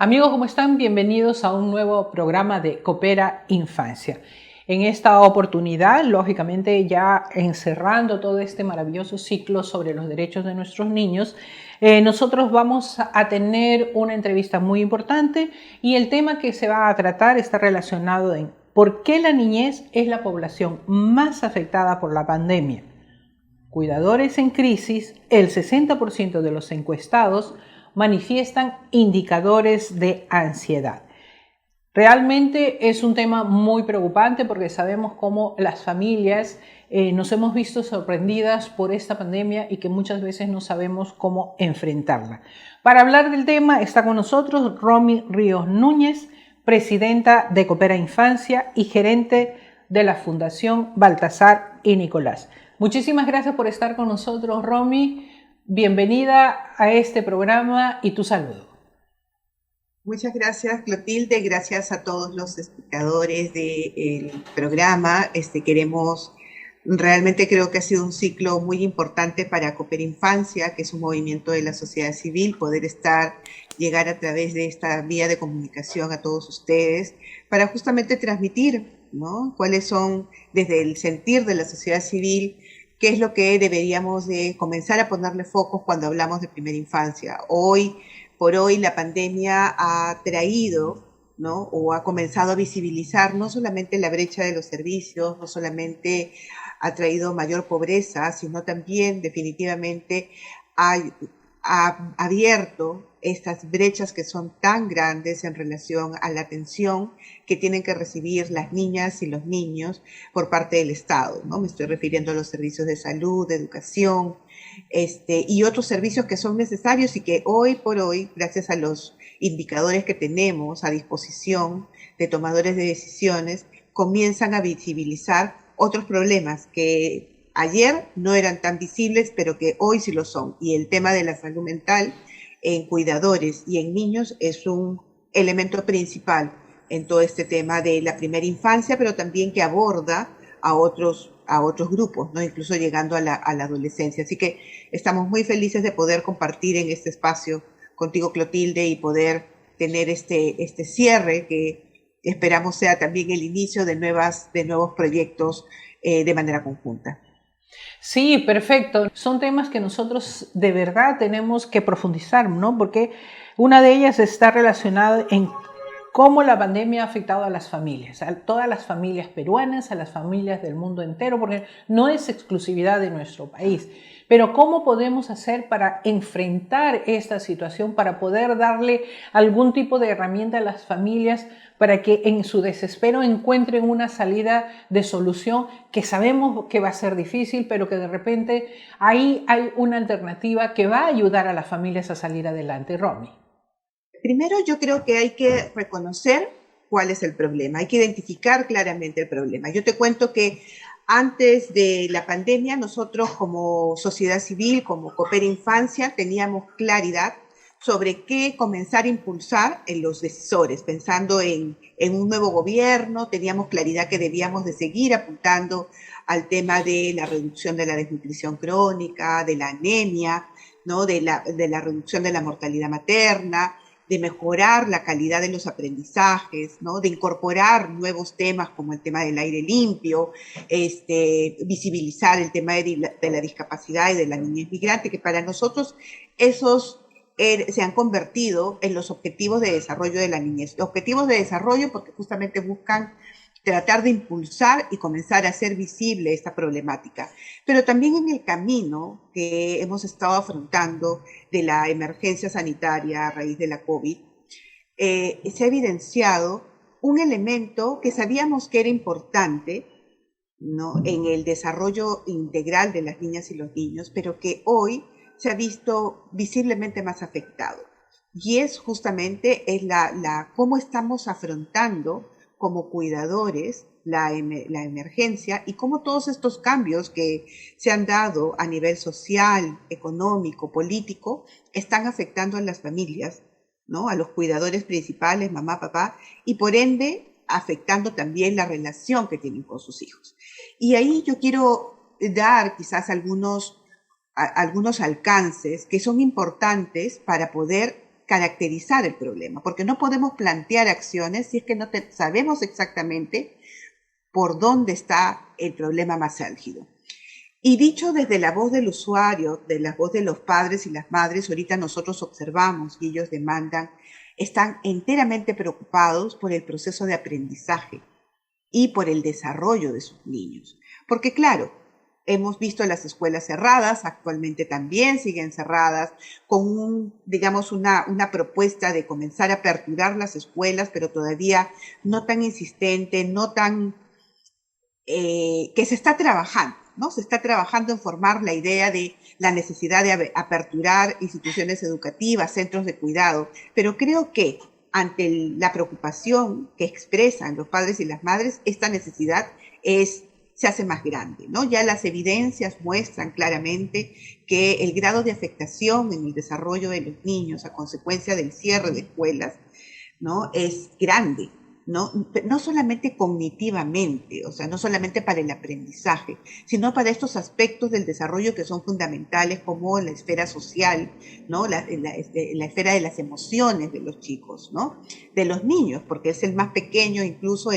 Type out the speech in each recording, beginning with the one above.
Amigos, ¿cómo están? Bienvenidos a un nuevo programa de Coopera Infancia. En esta oportunidad, lógicamente ya encerrando todo este maravilloso ciclo sobre los derechos de nuestros niños, nosotros vamos a tener una entrevista muy importante y el tema que se va a tratar está relacionado en ¿por qué la niñez es la población más afectada por la pandemia? Cuidadores en crisis, el 60% de los encuestados manifiestan indicadores de ansiedad. Realmente es un tema muy preocupante porque sabemos cómo las familias nos hemos visto sorprendidas por esta pandemia y que muchas veces no sabemos cómo enfrentarla. Para hablar del tema está con nosotros Romy Ríos Núñez, presidenta de Coopera Infancia y gerente de la Fundación Baltasar y Nicolás. Muchísimas gracias por estar con nosotros, Romy. Bienvenida a este programa y tu saludo. Muchas gracias, Clotilde. Gracias a todos los espectadores del programa. Realmente creo que ha sido un ciclo muy importante para Coopera Infancia, que es un movimiento de la sociedad civil, poder llegar a través de esta vía de comunicación a todos ustedes, para justamente transmitir, ¿no?, cuáles son, desde el sentir de la sociedad civil, qué es lo que deberíamos de comenzar a ponerle focos cuando hablamos de primera infancia. Por hoy la pandemia ha traído, ¿no?, o ha comenzado a visibilizar no solamente la brecha de los servicios, no solamente ha traído mayor pobreza, sino también definitivamente ha, ha abierto estas brechas que son tan grandes en relación a la atención que tienen que recibir las niñas y los niños por parte del Estado, ¿no? Me estoy refiriendo a los servicios de salud, de educación, y otros servicios que son necesarios y que hoy por hoy, gracias a los indicadores que tenemos a disposición de tomadores de decisiones, comienzan a visibilizar otros problemas que ayer no eran tan visibles, pero que hoy sí lo son. Y el tema de la salud mental en cuidadores y en niños es un elemento principal en todo este tema de la primera infancia, pero también que aborda a otros grupos, ¿no?, incluso llegando a la adolescencia. Así que estamos muy felices de poder compartir en este espacio contigo, Clotilde, y poder tener este cierre que esperamos sea también el inicio de nuevos proyectos de manera conjunta. Sí, perfecto. Son temas que nosotros de verdad tenemos que profundizar, ¿no? Porque una de ellas está relacionada en cómo la pandemia ha afectado a las familias, a todas las familias peruanas, a las familias del mundo entero, porque no es exclusividad de nuestro país. Pero ¿cómo podemos hacer para enfrentar esta situación, para poder darle algún tipo de herramienta a las familias para que en su desespero encuentren una salida de solución que sabemos que va a ser difícil, pero que de repente ahí hay una alternativa que va a ayudar a las familias a salir adelante? Romy. Primero, yo creo que hay que reconocer cuál es el problema, hay que identificar claramente el problema. Yo te cuento que antes de la pandemia, nosotros como sociedad civil, como Coopera Infancia, teníamos claridad sobre qué comenzar a impulsar en los decisores, pensando en un nuevo gobierno, teníamos claridad que debíamos de seguir apuntando al tema de la reducción de la desnutrición crónica, de la anemia, ¿no?, de la reducción de la mortalidad materna, de mejorar la calidad de los aprendizajes, ¿no?, de incorporar nuevos temas como el tema del aire limpio, visibilizar el tema de la discapacidad y de la niñez migrante, que para nosotros esos se han convertido en los objetivos de desarrollo de la niñez. Objetivos de desarrollo porque justamente buscan tratar de impulsar y comenzar a hacer visible esta problemática. Pero también en el camino que hemos estado afrontando de la emergencia sanitaria a raíz de la COVID, se ha evidenciado un elemento que sabíamos que era importante, ¿no?, en el desarrollo integral de las niñas y los niños, pero que hoy se ha visto visiblemente más afectado. Y es justamente cómo estamos afrontando como cuidadores la emergencia y cómo todos estos cambios que se han dado a nivel social, económico, político, están afectando a las familias, ¿no?, a los cuidadores principales, mamá, papá, y por ende afectando también la relación que tienen con sus hijos. Y ahí yo quiero dar quizás algunos alcances que son importantes para poder caracterizar el problema, porque no podemos plantear acciones si es que no sabemos exactamente por dónde está el problema más álgido. Y dicho desde la voz del usuario, de la voz de los padres y las madres, ahorita nosotros observamos y ellos demandan, están enteramente preocupados por el proceso de aprendizaje y por el desarrollo de sus niños. Porque claro, hemos visto las escuelas cerradas, actualmente también siguen cerradas, con digamos una propuesta de comenzar a aperturar las escuelas, pero todavía no tan insistente, no tan que se está trabajando, ¿no? Se está trabajando en formar la idea de la necesidad de aperturar instituciones educativas, centros de cuidado, pero creo que ante la preocupación que expresan los padres y las madres, esta necesidad se hace más grande, ¿no? Ya las evidencias muestran claramente que el grado de afectación en el desarrollo de los niños a consecuencia del cierre de escuelas, ¿no? Es grande. No solamente cognitivamente, o sea, no solamente para el aprendizaje, sino para estos aspectos del desarrollo que son fundamentales como la esfera social, ¿no? La esfera de las emociones de los chicos, ¿no? De los niños, porque es el más pequeño, incluso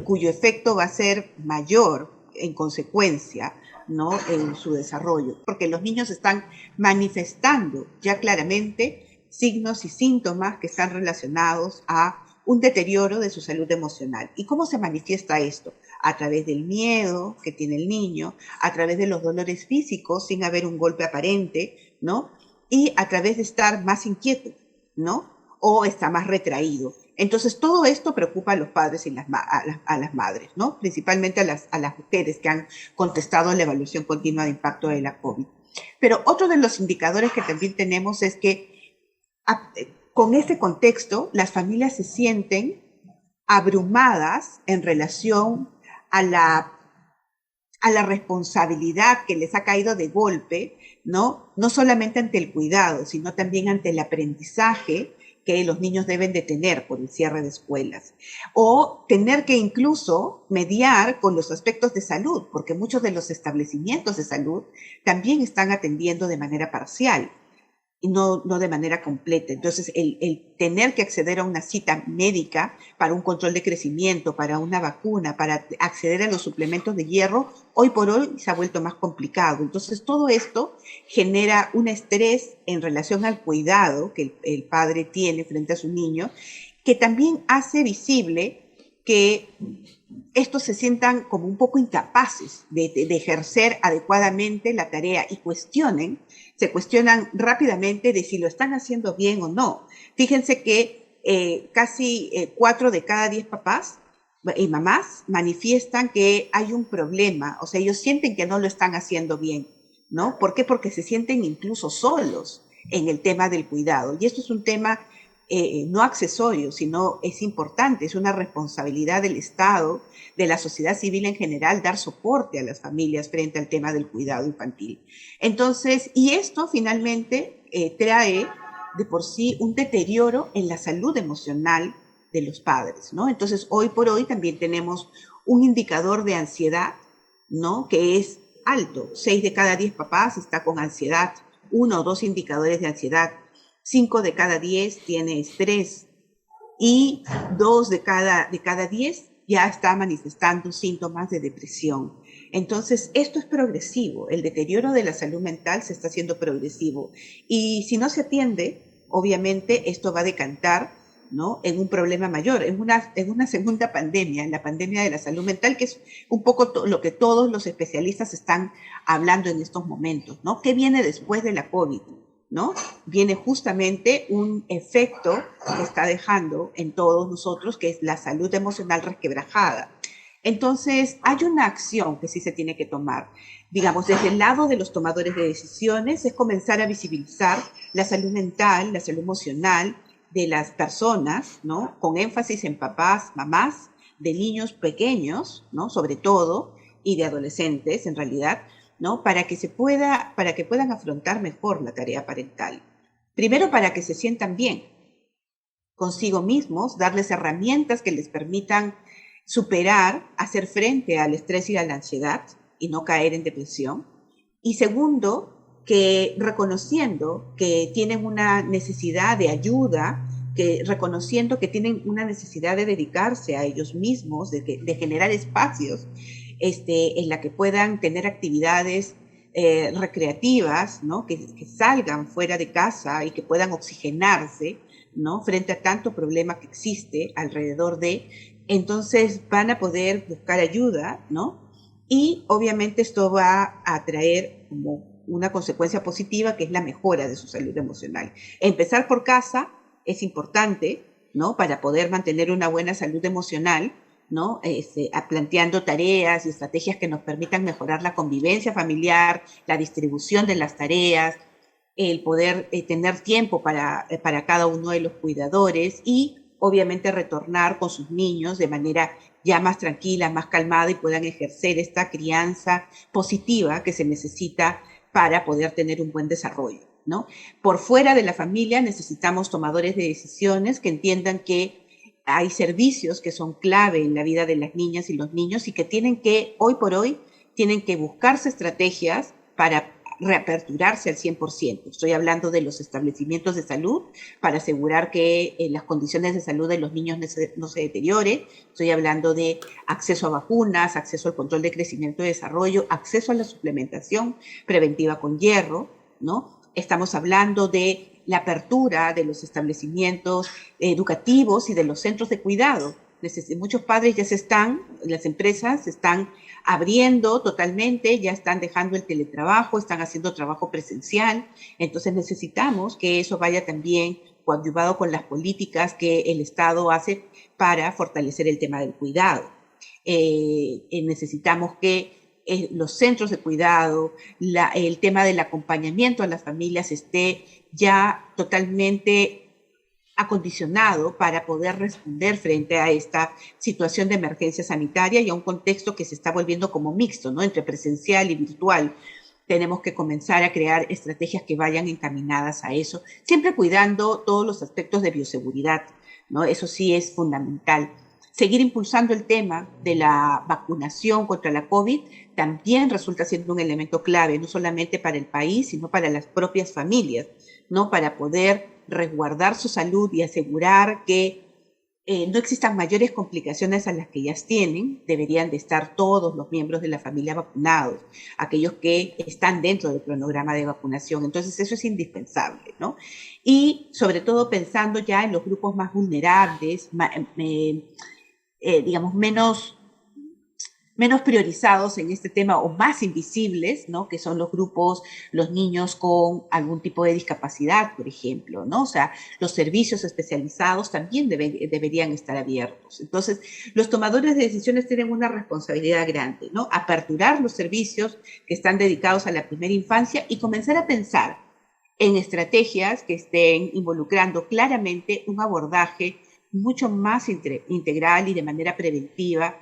cuyo efecto va a ser mayor en consecuencia, ¿no? En su desarrollo, porque los niños están manifestando ya claramente signos y síntomas que están relacionados a un deterioro de su salud emocional. ¿Y cómo se manifiesta esto? A través del miedo que tiene el niño, a través de los dolores físicos sin haber un golpe aparente, ¿no? Y a través de estar más inquieto, ¿no? O está más retraído. Entonces, todo esto preocupa a los padres y a las madres, ¿no? Principalmente a las mujeres que han contestado la evaluación continua de impacto de la COVID. Pero otro de los indicadores que también tenemos es que con este contexto, las familias se sienten abrumadas en relación a la responsabilidad que les ha caído de golpe, ¿no? No solamente ante el cuidado, sino también ante el aprendizaje que los niños deben de tener por el cierre de escuelas. O tener que incluso mediar con los aspectos de salud, porque muchos de los establecimientos de salud también están atendiendo de manera parcial y no de manera completa. Entonces, el tener que acceder a una cita médica para un control de crecimiento, para una vacuna, para acceder a los suplementos de hierro, hoy por hoy se ha vuelto más complicado. Entonces, todo esto genera un estrés en relación al cuidado que el padre tiene frente a su niño, que también hace visible que estos se sientan como un poco incapaces de ejercer adecuadamente la tarea y se cuestionan rápidamente de si lo están haciendo bien o no. Fíjense que casi 4 de cada 10 papás y mamás manifiestan que hay un problema, o sea, ellos sienten que no lo están haciendo bien, ¿no? ¿Por qué? Porque se sienten incluso solos en el tema del cuidado. Y esto es un tema no accesorio, sino es importante, es una responsabilidad del Estado, de la sociedad civil en general, dar soporte a las familias frente al tema del cuidado infantil. Entonces, y esto finalmente trae de por sí un deterioro en la salud emocional de los padres, ¿no? Entonces, hoy por hoy también tenemos un indicador de ansiedad, ¿no? Que es alto. 6 de cada 10 papás está con ansiedad, 1 o 2 indicadores de ansiedad. 5 de cada 10 tiene estrés y 2 de cada 10 ya está manifestando síntomas de depresión. Entonces, esto es progresivo. El deterioro de la salud mental se está haciendo progresivo. Y si no se atiende, obviamente esto va a decantar, ¿no?, en un problema mayor, en una segunda pandemia, en la pandemia de la salud mental, que es un poco lo que todos los especialistas están hablando en estos momentos, ¿no? ¿Qué viene después de la COVID? ¿No? Viene justamente un efecto que está dejando en todos nosotros, que es la salud emocional resquebrajada. Entonces, hay una acción que sí se tiene que tomar. Digamos, desde el lado de los tomadores de decisiones, es comenzar a visibilizar la salud mental, la salud emocional de las personas, ¿no? Con énfasis en papás, mamás, de niños pequeños, ¿no? Sobre todo, y de adolescentes, en realidad, ¿no? Para que puedan afrontar mejor la tarea parental. Primero, para que se sientan bien consigo mismos, darles herramientas que les permitan superar, hacer frente al estrés y a la ansiedad y no caer en depresión. Y segundo, que reconociendo que tienen una necesidad de ayuda, que reconociendo que tienen una necesidad de dedicarse a ellos mismos, de generar espacios en la que puedan tener actividades recreativas, ¿no? Que salgan fuera de casa y que puedan oxigenarse, ¿no? Frente a tanto problema que existe alrededor de, entonces van a poder buscar ayuda, ¿no? Y obviamente esto va a traer como una consecuencia positiva que es la mejora de su salud emocional. Empezar por casa es importante, ¿no? Para poder mantener una buena salud emocional, ¿no? Planteando tareas y estrategias que nos permitan mejorar la convivencia familiar, la distribución de las tareas, el poder tener tiempo para cada uno de los cuidadores y obviamente retornar con sus niños de manera ya más tranquila, más calmada y puedan ejercer esta crianza positiva que se necesita para poder tener un buen desarrollo, ¿no? Por fuera de la familia necesitamos tomadores de decisiones que entiendan que hay servicios que son clave en la vida de las niñas y los niños y que tienen que, hoy por hoy, tienen que buscarse estrategias para reaperturarse al 100%. Estoy hablando de los establecimientos de salud para asegurar que las condiciones de salud de los niños no se deteriore. Estoy hablando de acceso a vacunas, acceso al control de crecimiento y desarrollo, acceso a la suplementación preventiva con hierro, ¿no? Estamos hablando de la apertura de los establecimientos educativos y de los centros de cuidado. Muchos padres las empresas se están abriendo totalmente, ya están dejando el teletrabajo, están haciendo trabajo presencial, entonces necesitamos que eso vaya también coadyuvado con las políticas que el Estado hace para fortalecer el tema del cuidado. Necesitamos que los centros de cuidado, el tema del acompañamiento a las familias esté ya totalmente acondicionado para poder responder frente a esta situación de emergencia sanitaria y a un contexto que se está volviendo como mixto, ¿no? Entre presencial y virtual. Tenemos que comenzar a crear estrategias que vayan encaminadas a eso, siempre cuidando todos los aspectos de bioseguridad, ¿no? Eso sí es fundamental. Seguir impulsando el tema de la vacunación contra la COVID también resulta siendo un elemento clave, no solamente para el país, sino para las propias familias, ¿no? Para poder resguardar su salud y asegurar que no existan mayores complicaciones a las que ellas tienen. Deberían de estar todos los miembros de la familia vacunados, aquellos que están dentro del cronograma de vacunación. Entonces eso es indispensable, ¿no? Y sobre todo pensando ya en los grupos más vulnerables, digamos, menos priorizados en este tema o más invisibles, ¿no? Que son los grupos, los niños con algún tipo de discapacidad, por ejemplo, ¿no? O sea, los servicios especializados también deberían estar abiertos. Entonces, los tomadores de decisiones tienen una responsabilidad grande, ¿no? Aperturar los servicios que están dedicados a la primera infancia y comenzar a pensar en estrategias que estén involucrando claramente un abordaje mucho más integral y de manera preventiva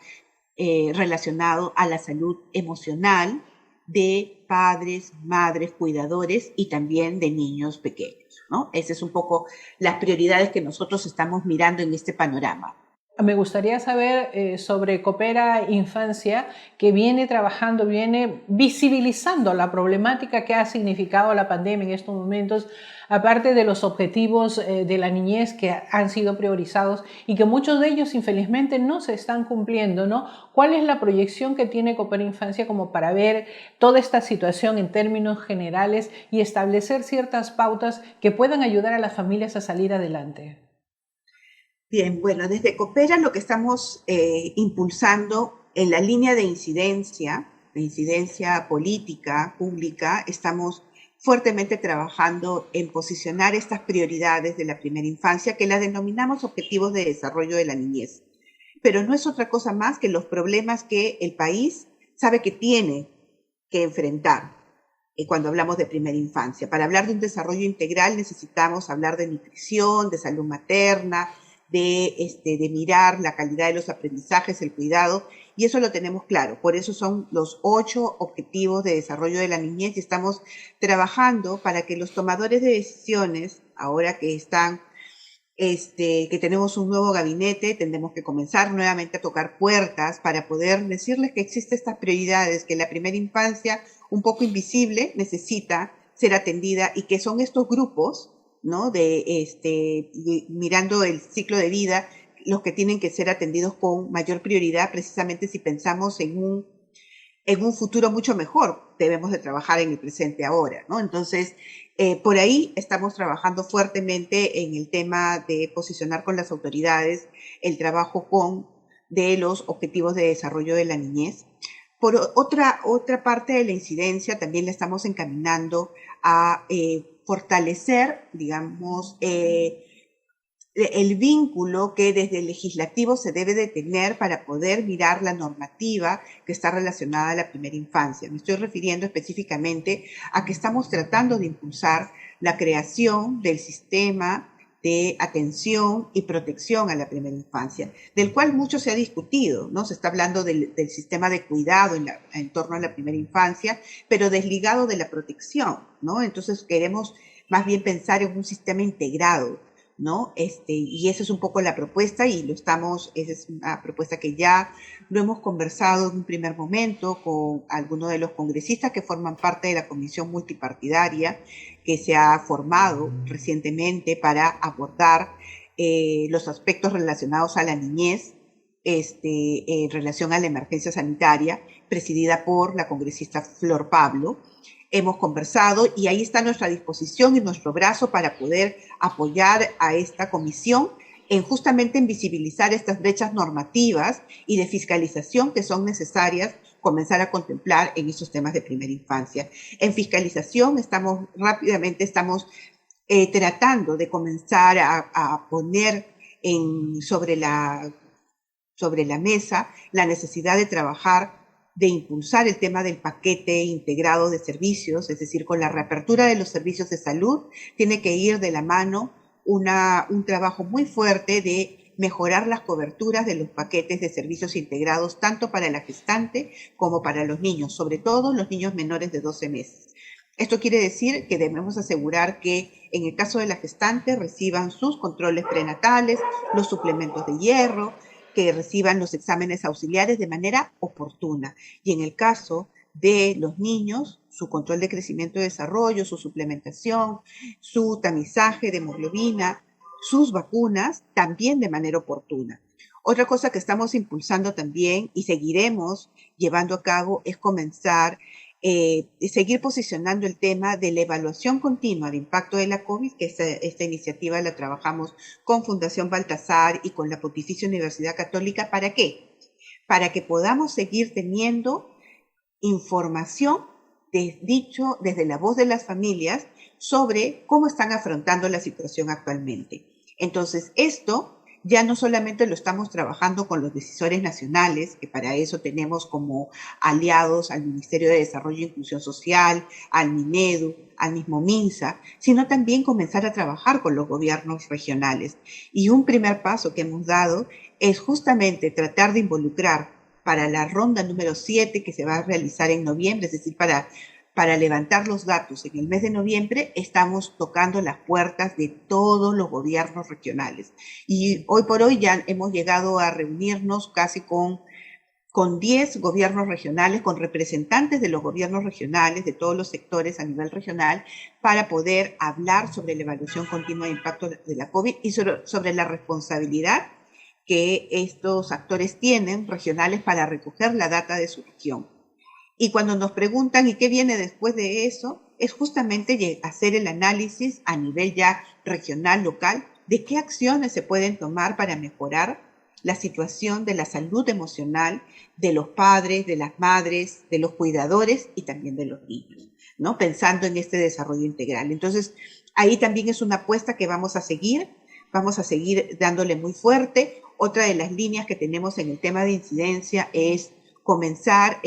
relacionado a la salud emocional de padres, madres, cuidadores y también de niños pequeños, ¿no? Esas son un poco las prioridades que nosotros estamos mirando en este panorama. Me gustaría saber sobre Coopera Infancia, que viene trabajando, viene visibilizando la problemática que ha significado la pandemia en estos momentos, aparte de los objetivos de la niñez que han sido priorizados y que muchos de ellos infelizmente no se están cumpliendo, ¿no? ¿Cuál es la proyección que tiene Coopera Infancia como para ver toda esta situación en términos generales y establecer ciertas pautas que puedan ayudar a las familias a salir adelante? Bien, bueno, desde Coopera lo que estamos impulsando en la línea de incidencia política, pública, estamos fuertemente trabajando en posicionar estas prioridades de la primera infancia que las denominamos objetivos de desarrollo de la niñez. Pero no es otra cosa más que los problemas que el país sabe que tiene que enfrentar cuando hablamos de primera infancia. Para hablar de un desarrollo integral necesitamos hablar de nutrición, de salud materna, de mirar la calidad de los aprendizajes, el cuidado, y eso lo tenemos claro. Por eso son los 8 objetivos de desarrollo de la niñez y estamos trabajando para que los tomadores de decisiones, ahora que que tenemos un nuevo gabinete, tendremos que comenzar nuevamente a tocar puertas para poder decirles que existen estas prioridades, que la primera infancia, un poco invisible, necesita ser atendida y que son estos grupos, ¿no? Mirando el ciclo de vida, los que tienen que ser atendidos con mayor prioridad, precisamente si pensamos en un futuro mucho mejor. Debemos de trabajar en el presente ahora, ¿no? Entonces, por ahí estamos trabajando fuertemente en el tema de posicionar con las autoridades el trabajo de los objetivos de desarrollo de la niñez. Por otra parte de la incidencia, también la estamos encaminando a fortalecer, digamos, el vínculo que desde el legislativo se debe de tener para poder mirar la normativa que está relacionada a la primera infancia. Me estoy refiriendo específicamente a que estamos tratando de impulsar la creación del sistema de atención y protección a la primera infancia, del cual mucho se ha discutido, ¿no? Se está hablando del sistema de cuidado en torno a la primera infancia, pero desligado de la protección, ¿no? Entonces queremos más bien pensar en un sistema integrado, ¿no? Y esa es un poco la propuesta y esa es una propuesta que ya lo hemos conversado en un primer momento con algunos de los congresistas que forman parte de la comisión multipartidaria que se ha formado recientemente para abordar los aspectos relacionados a la niñez en relación a la emergencia sanitaria, presidida por la congresista Flor Pablo. Hemos conversado y ahí está nuestra disposición y nuestro brazo para poder apoyar a esta comisión justamente en visibilizar estas brechas normativas y de fiscalización que son necesarias comenzar a contemplar en estos temas de primera infancia. En fiscalización estamos tratando de comenzar a poner sobre la mesa la necesidad de trabajar, de impulsar el tema del paquete integrado de servicios, es decir, con la reapertura de los servicios de salud, tiene que ir de la mano un trabajo muy fuerte de mejorar las coberturas de los paquetes de servicios integrados, tanto para la gestante como para los niños, sobre todo los niños menores de 12 meses. Esto quiere decir que debemos asegurar que en el caso de la gestante reciban sus controles prenatales, los suplementos de hierro, que reciban los exámenes auxiliares de manera oportuna. Y en el caso de los niños, su control de crecimiento y desarrollo, su suplementación, su tamizaje de hemoglobina, sus vacunas, también de manera oportuna. Otra cosa que estamos impulsando también y seguiremos llevando a cabo es comenzar seguir posicionando el tema de la evaluación continua de impacto de la COVID, que esta iniciativa la trabajamos con Fundación Baltasar y con la Pontificia Universidad Católica. ¿Para qué? Para que podamos seguir teniendo información desde la voz de las familias sobre cómo están afrontando la situación actualmente. Entonces, esto ya no solamente lo estamos trabajando con los decisores nacionales, que para eso tenemos como aliados al Ministerio de Desarrollo e Inclusión Social, al Minedu, al mismo MINSA, sino también comenzar a trabajar con los gobiernos regionales. Y un primer paso que hemos dado es justamente tratar de involucrar para la ronda número 7 que se va a realizar en noviembre, es decir, para levantar los datos en el mes de noviembre, estamos tocando las puertas de todos los gobiernos regionales. Y hoy por hoy ya hemos llegado a reunirnos casi con 10 gobiernos regionales, con representantes de los gobiernos regionales, de todos los sectores a nivel regional, para poder hablar sobre la evaluación continua de impacto de la COVID y sobre la responsabilidad que estos actores tienen regionales para recoger la data de su región. Y cuando nos preguntan ¿y qué viene después de eso? Es justamente hacer el análisis a nivel ya regional, local, de qué acciones se pueden tomar para mejorar la situación de la salud emocional de los padres, de las madres, de los cuidadores y también de los niños, ¿no? Pensando en este desarrollo integral. Entonces, ahí también es una apuesta que vamos a seguir dándole muy fuerte. Otra de las líneas que tenemos en el tema de incidencia es comenzar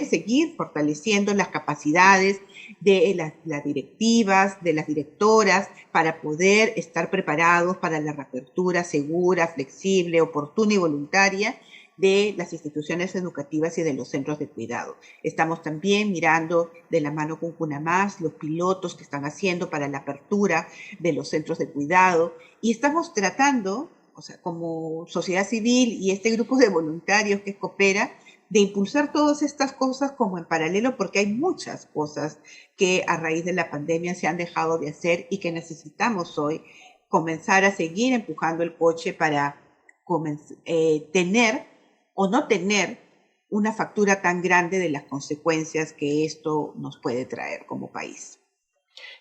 seguir fortaleciendo las capacidades de las directivas, de las directoras, para poder estar preparados para la reapertura segura, flexible, oportuna y voluntaria de las instituciones educativas y de los centros de cuidado. Estamos también mirando de la mano con CUNAMAS los pilotos que están haciendo para la apertura de los centros de cuidado y estamos tratando, o sea, como sociedad civil y este grupo de voluntarios que coopera, de impulsar todas estas cosas como en paralelo, porque hay muchas cosas que a raíz de la pandemia se han dejado de hacer y que necesitamos hoy comenzar a seguir empujando el coche para tener o no tener una factura tan grande de las consecuencias que esto nos puede traer como país.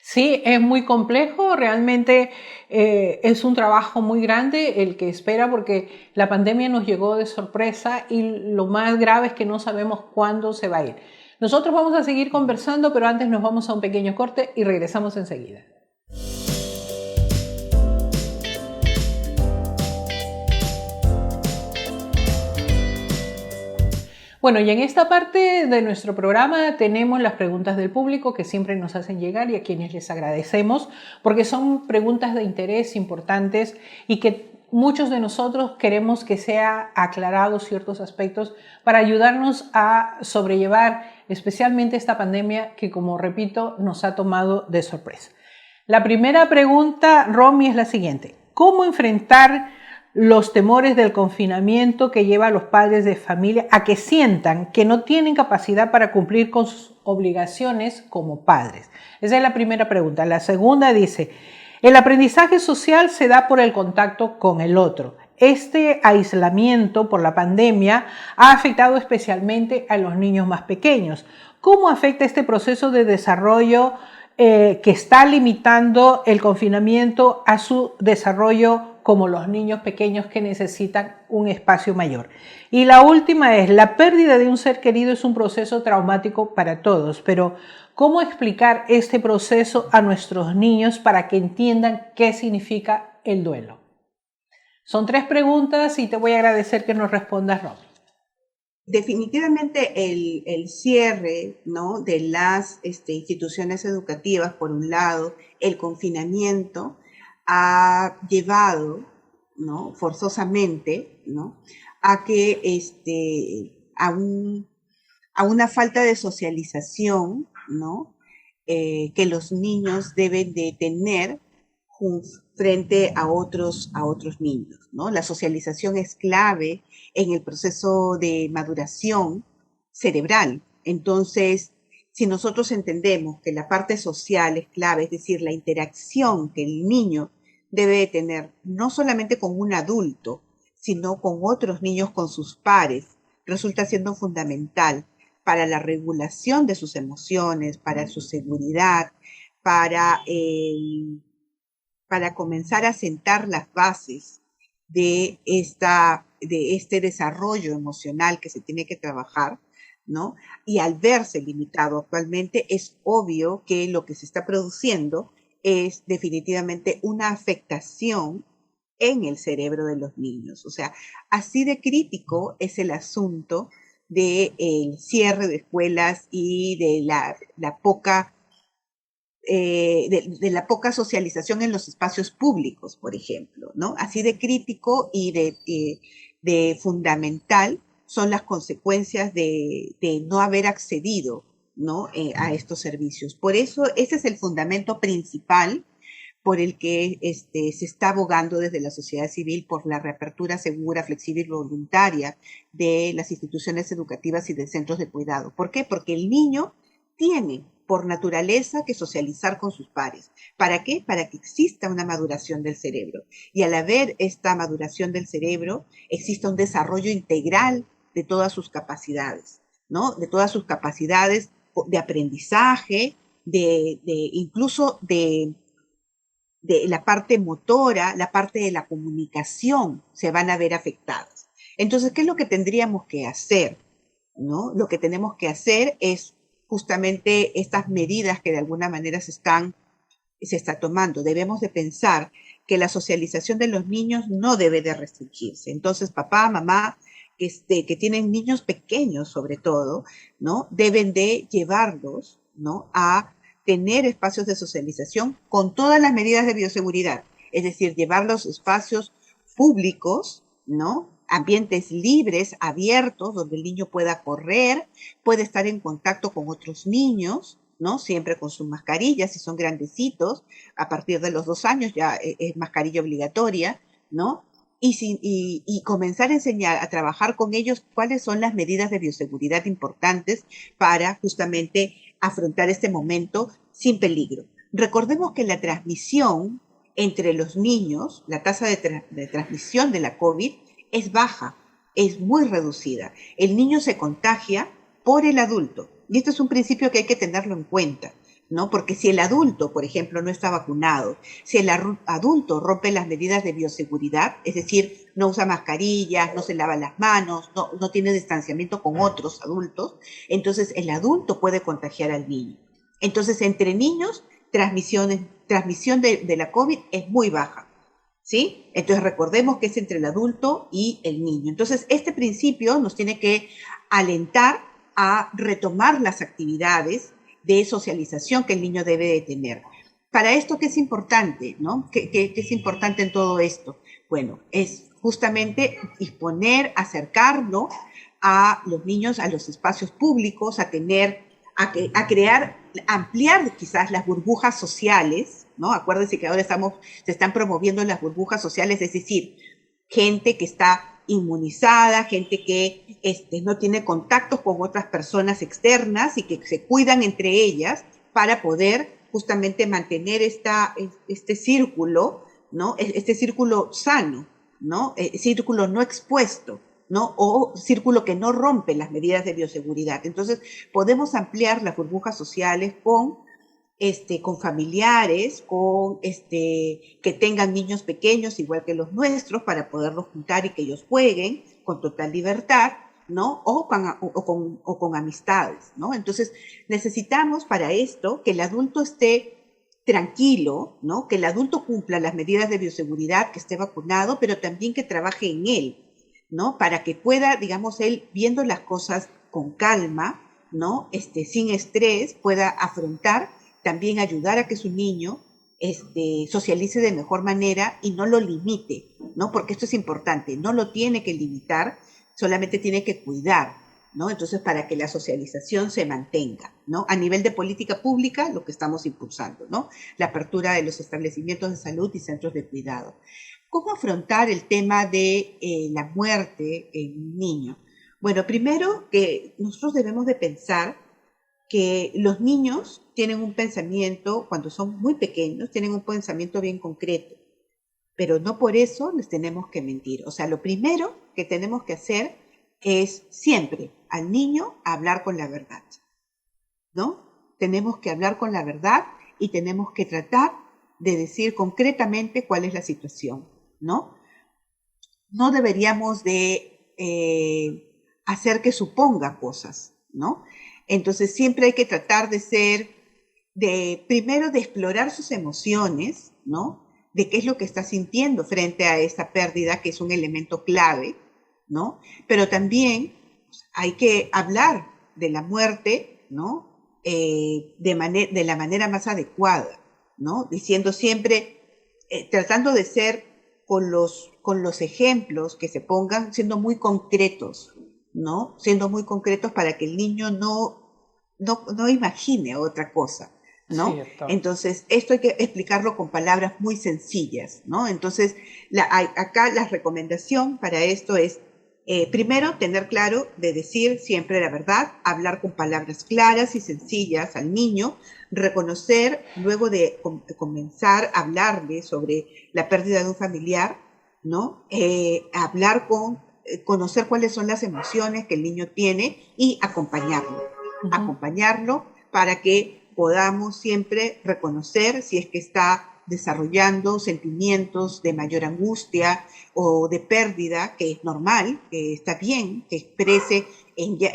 Sí, es muy complejo, realmente es un trabajo muy grande el que espera porque la pandemia nos llegó de sorpresa y lo más grave es que no sabemos cuándo se va a ir. Nosotros vamos a seguir conversando, pero antes nos vamos a un pequeño corte y regresamos enseguida. Bueno, y en esta parte de nuestro programa tenemos las preguntas del público que siempre nos hacen llegar y a quienes les agradecemos porque son preguntas de interés importantes y que muchos de nosotros queremos que sea aclarados ciertos aspectos para ayudarnos a sobrellevar especialmente esta pandemia que, como repito, nos ha tomado de sorpresa. La primera pregunta, Romy, es la siguiente. ¿Cómo enfrentar los temores del confinamiento que lleva a los padres de familia a que sientan que no tienen capacidad para cumplir con sus obligaciones como padres? Esa es la primera pregunta. La segunda dice, el aprendizaje social se da por el contacto con el otro. Este aislamiento por la pandemia ha afectado especialmente a los niños más pequeños. ¿Cómo afecta este proceso de desarrollo que está limitando el confinamiento a su desarrollo como los niños pequeños que necesitan un espacio mayor? Y la última es, la pérdida de un ser querido es un proceso traumático para todos, pero ¿cómo explicar este proceso a nuestros niños para que entiendan qué significa el duelo? Son 3 preguntas y te voy a agradecer que nos respondas, Romy. Definitivamente el cierre, ¿no?, de las instituciones educativas, por un lado, el confinamiento ha llevado, ¿no?, forzosamente, ¿no?, a que a una falta de socialización, ¿no?, que los niños deben de tener frente a otros niños, ¿no? La socialización es clave en el proceso de maduración cerebral. Entonces, si nosotros entendemos que la parte social es clave, es decir, la interacción que el niño debe de tener no solamente con un adulto, sino con otros niños, con sus pares, resulta siendo fundamental para la regulación de sus emociones, para su seguridad, para comenzar a sentar las bases de este desarrollo emocional que se tiene que trabajar, ¿no? Y al verse limitado actualmente, es obvio que lo que se está produciendo es definitivamente una afectación en el cerebro de los niños. O sea, así de crítico es el asunto del cierre de escuelas y de la poca de la poca socialización en los espacios públicos, por ejemplo, ¿no? Así de crítico y de fundamental son las consecuencias de no haber accedido, ¿no?, a estos servicios. Por eso, ese es el fundamento principal por el que se está abogando desde la sociedad civil por la reapertura segura, flexible y voluntaria de las instituciones educativas y de centros de cuidado. ¿Por qué? Porque el niño tiene por naturaleza que socializar con sus pares. ¿Para qué? Para que exista una maduración del cerebro. Y al haber esta maduración del cerebro, exista un desarrollo integral de todas sus capacidades, ¿no? De todas sus capacidades de aprendizaje, incluso de la parte motora, la parte de la comunicación se van a ver afectadas. Entonces, ¿qué es lo que tendríamos que hacer? ¿No? Lo que tenemos que hacer es justamente estas medidas que de alguna manera se está tomando. Debemos de pensar que la socialización de los niños no debe de restringirse. Entonces, papá, mamá, que tienen niños pequeños sobre todo, ¿no?, deben de llevarlos, ¿no?, a tener espacios de socialización con todas las medidas de bioseguridad. Es decir, llevar los espacios públicos, ¿no?, ambientes libres, abiertos, donde el niño pueda correr, puede estar en contacto con otros niños, ¿no?, siempre con sus mascarillas, si son grandecitos, a partir de los 2 años ya es mascarilla obligatoria, ¿no? y comenzar a enseñar, a trabajar con ellos cuáles son las medidas de bioseguridad importantes para justamente afrontar este momento sin peligro. Recordemos que la transmisión entre los niños, la tasa de transmisión de la COVID es baja, es muy reducida. El niño se contagia por el adulto. Y este es un principio que hay que tenerlo en cuenta, ¿no? Porque si el adulto, por ejemplo, no está vacunado, si el adulto rompe las medidas de bioseguridad, es decir, no usa mascarillas, no se lava las manos, no tiene distanciamiento con otros adultos, entonces el adulto puede contagiar al niño. Entonces, entre niños, transmisión de la COVID es muy baja, ¿sí? Entonces, recordemos que es entre el adulto y el niño. Entonces, este principio nos tiene que alentar a retomar las actividades de socialización que el niño debe de tener. Para esto, ¿qué es importante, no? ¿Qué es importante en todo esto? Bueno, es justamente disponer, acercarlo a los niños a los espacios públicos, a crear, ampliar quizás las burbujas sociales, ¿no? Acuérdense que ahora se están promoviendo las burbujas sociales, es decir, gente que está inmunizada, gente que no tiene contactos con otras personas externas y que se cuidan entre ellas para poder justamente mantener este círculo, ¿no? Este círculo sano, ¿no? Círculo no expuesto, ¿no? O círculo que no rompe las medidas de bioseguridad. Entonces, podemos ampliar las burbujas sociales con familiares, que tengan niños pequeños igual que los nuestros para poderlos juntar y que ellos jueguen con total libertad, ¿no? O con amistades, ¿no? Entonces, necesitamos para esto que el adulto esté tranquilo, ¿no? Que el adulto cumpla las medidas de bioseguridad, que esté vacunado, pero también que trabaje en él, ¿no? Para que pueda, digamos, él viendo las cosas con calma, ¿no? Sin estrés, pueda afrontar, también ayudar a que su niño socialice de mejor manera y no lo limite, ¿no? Porque esto es importante, no lo tiene que limitar, solamente tiene que cuidar, ¿no? Entonces, para que la socialización se mantenga, ¿no? A nivel de política pública, lo que estamos impulsando, ¿no? La apertura de los establecimientos de salud y centros de cuidado. ¿Cómo afrontar el tema de la muerte en un niño? Bueno, primero que nosotros debemos de pensar que los niños tienen un pensamiento, cuando son muy pequeños, tienen un pensamiento bien concreto, pero no por eso les tenemos que mentir. O sea, lo primero que tenemos que hacer es siempre al niño hablar con la verdad, ¿no? Tenemos que hablar con la verdad y tenemos que tratar de decir concretamente cuál es la situación, ¿no? No deberíamos de hacer que suponga cosas, ¿no? Entonces siempre hay que tratar primero de explorar sus emociones, ¿no? De qué es lo que está sintiendo frente a esta pérdida, que es un elemento clave, ¿no? Pero también hay que hablar de la muerte, ¿no? De la manera más adecuada, ¿no? Diciendo siempre, tratando de ser con los ejemplos que se pongan, siendo muy concretos, ¿no? Siendo muy concretos para que el niño no imagine otra cosa, ¿no? Cierto. Entonces, esto hay que explicarlo con palabras muy sencillas, ¿no? Entonces, acá la recomendación para esto es, primero, tener claro de decir siempre la verdad, hablar con palabras claras y sencillas al niño, reconocer, luego de comenzar a hablarle sobre la pérdida de un familiar, ¿no? Conocer cuáles son las emociones que el niño tiene y acompañarlo para que podamos siempre reconocer si es que está desarrollando sentimientos de mayor angustia o de pérdida, que es normal, que está bien, que exprese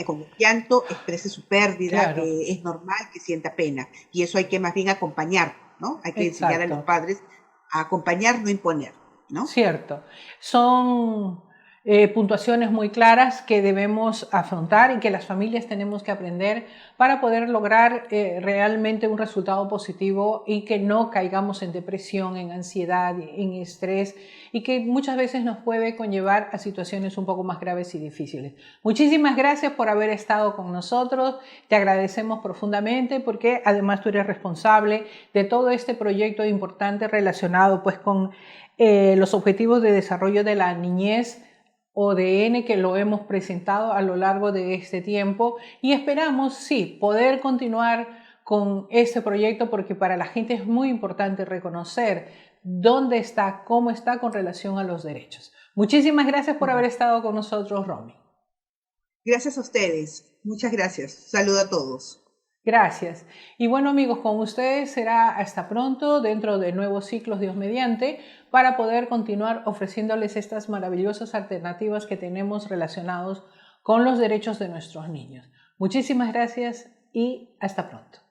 con llanto, exprese su pérdida, Claro. que es normal que sienta pena. Y eso hay que más bien acompañar, ¿no? Hay que enseñar a los Exacto. padres a acompañar, no imponer, ¿no? Cierto. Son puntuaciones muy claras que debemos afrontar y que las familias tenemos que aprender para poder lograr realmente un resultado positivo y que no caigamos en depresión, en ansiedad, en estrés y que muchas veces nos puede conllevar a situaciones un poco más graves y difíciles. Muchísimas gracias por haber estado con nosotros, te agradecemos profundamente porque además tú eres responsable de todo este proyecto importante relacionado pues con los objetivos de desarrollo de la niñez ODN que lo hemos presentado a lo largo de este tiempo y esperamos, sí, poder continuar con este proyecto porque para la gente es muy importante reconocer dónde está, cómo está con relación a los derechos. Muchísimas gracias por haber estado con nosotros, Romy. Gracias a ustedes. Muchas gracias. Saludo a todos. Gracias. Y bueno amigos, con ustedes será hasta pronto dentro de nuevos ciclos Dios mediante para poder continuar ofreciéndoles estas maravillosas alternativas que tenemos relacionados con los derechos de nuestros niños. Muchísimas gracias y hasta pronto.